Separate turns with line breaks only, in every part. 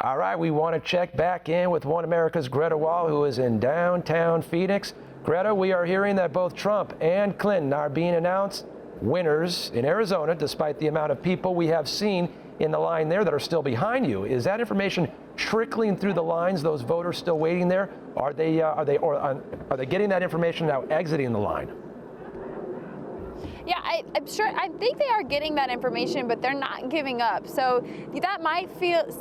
All right, we want to check back in with One America's Greta Wall, who is in downtown Phoenix. Greta, we are hearing that both Trump and Clinton are being announced winners in Arizona, despite the amount of people we have seen in the line there that are still behind you. Is that information trickling through the lines, those voters still waiting there? Are they getting that information now exiting the line?
Yeah, I'm sure. I think they are getting that information, but they're not giving up. So that might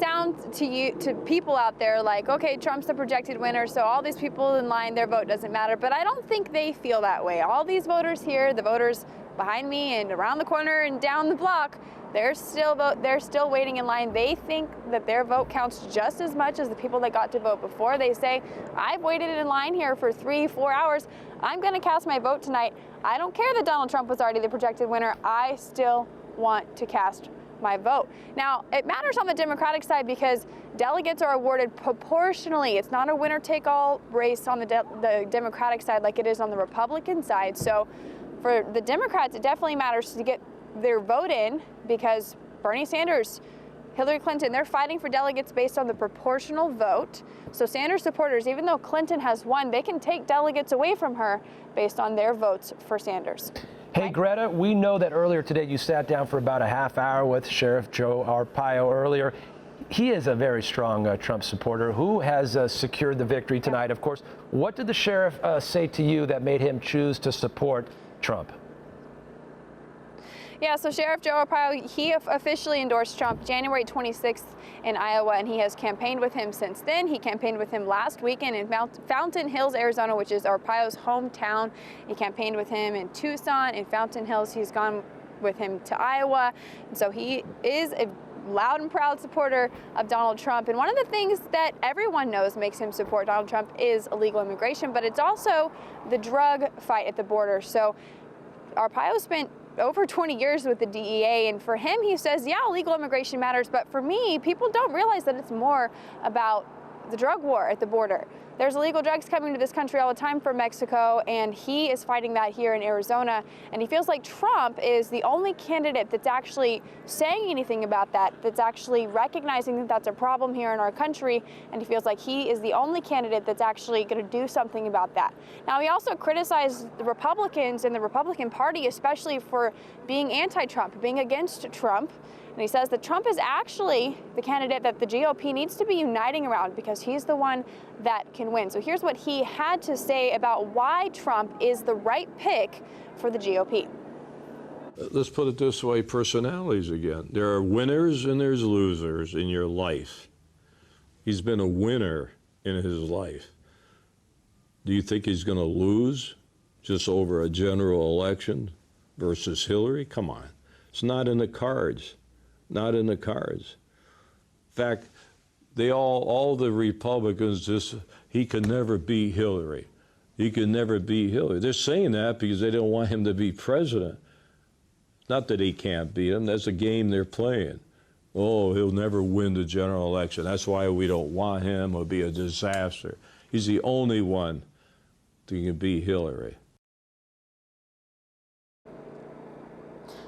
sound to people out there like, okay, Trump's the projected winner, so all these people in line, their vote doesn't matter. But I don't think they feel that way. All these voters here, the voters behind me and around the corner and down the block, they're still waiting in line. They think that their vote counts just as much as the people that got to vote before. They say, I've waited in line here for 3-4 hours. I'm going to cast my vote tonight. I don't care that Donald Trump was already the projected winner. I still want to cast my vote. Now, it matters on the Democratic side because delegates are awarded proportionally. It's not a winner-take-all race on the Democratic side like it is on the Republican side. So for the Democrats, it definitely matters to get their vote in because Bernie Sanders, Hillary Clinton, they're fighting for delegates based on the proportional vote. So Sanders supporters, even though Clinton has won, they can take delegates away from her based on their votes for Sanders.
Hey, Greta, we know that earlier today you sat down for about a half hour with Sheriff Joe Arpaio earlier. He is a very strong Trump supporter who has secured the victory tonight, of course. What did the sheriff say to you that made him choose to support Trump?
Yeah, so Sheriff Joe Arpaio, he officially endorsed Trump January 26th in Iowa, and he has campaigned with him since then. He campaigned with him last weekend in Fountain Hills, Arizona, which is Arpaio's hometown. He campaigned with him in Tucson, in Fountain Hills. He's gone with him to Iowa. And so he is a loud and proud supporter of Donald Trump. And one of the things that everyone knows makes him support Donald Trump is illegal immigration, but it's also the drug fight at the border. So Arpaio spent over 20 years with the DEA, and for him, he says, yeah, illegal immigration matters, but for me, people don't realize that it's more about the drug war at the border. There's illegal drugs coming to this country all the time from Mexico, and he is fighting that here in Arizona, and he feels like Trump is the only candidate that's actually saying anything about that, that's actually recognizing that that's a problem here in our country, and he feels like he is the only candidate that's actually going to do something about that. Now, he also criticized the Republicans and the Republican Party, especially for being anti-Trump, being against Trump. And he says that Trump is actually the candidate that the GOP needs to be uniting around because he's the one that can win. So here's what he had to say about why Trump is the right pick for the GOP.
Let's put it this way, personalities again. There are winners and there's losers in your life. He's been a winner in his life. Do you think he's going to lose just over a general election versus Hillary? Come on. It's not in the cards. Not in the cards. In fact, all the Republicans, he can never beat Hillary. He can never beat Hillary. They're saying that because they don't want him to be president. Not that he can't beat him. That's a game they're playing. Oh, he'll never win the general election. That's why we don't want him. It'll be a disaster. He's the only one that can beat Hillary.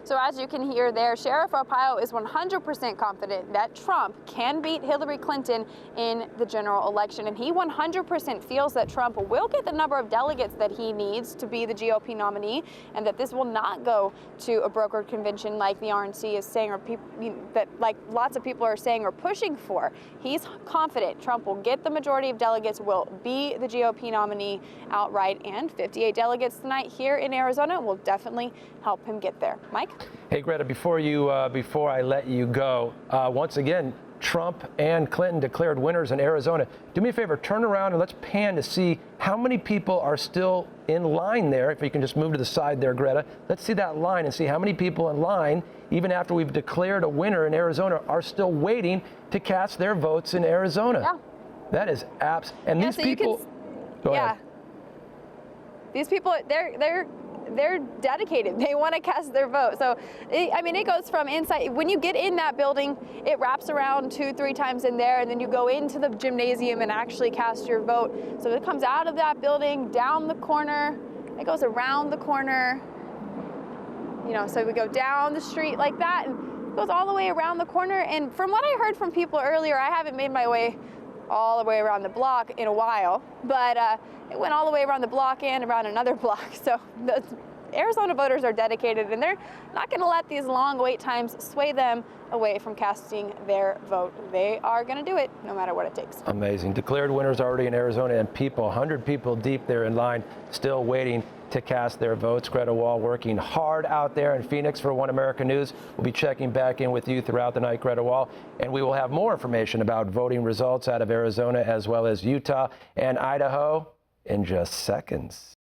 So as you can hear there, Sheriff Arpaio is 100% confident that Trump can beat Hillary Clinton in the general election. And he 100% feels that Trump will get the number of delegates that he needs to be the GOP nominee, and that this will not go to a brokered convention like the RNC is saying, or that like lots of people are saying or pushing for. He's confident Trump will get the majority of delegates, will be the GOP nominee outright, and 58 delegates tonight here in Arizona will definitely help him get there. Mike?
Hey, Greta, before I let you go, once again, Trump and Clinton declared winners in Arizona. Do me a favor, turn around and let's pan to see how many people are still in line there. If you can just move to the side there, Greta. Let's see that line and see how many people in line, even after we've declared a winner in Arizona, are still waiting to cast their votes in Arizona.
Yeah.
That is abs. And these
so
people. Go ahead.
These people, they're dedicated. They want to cast their vote. So, it goes from inside. When you get in that building, it wraps around 2-3 times in there, and then you go into the gymnasium and actually cast your vote. So it comes out of that building, down the corner, it goes around the corner, so we go down the street like that, and goes all the way around the corner. And from what I heard from people earlier, I haven't made my way all the way around the block in a while, but it went all the way around the block and around another block. So the Arizona voters are dedicated, and they're not going to let these long wait times sway them away from casting their vote. They are going to do it no matter what it takes.
Amazing. Declared winners already in Arizona, and people, 100 people deep there in line, still waiting to cast their votes. Greta Wall working hard out there in Phoenix for One America News. We'll be checking back in with you throughout the night, Greta Wall, and we will have more information about voting results out of Arizona as well as Utah and Idaho in just seconds.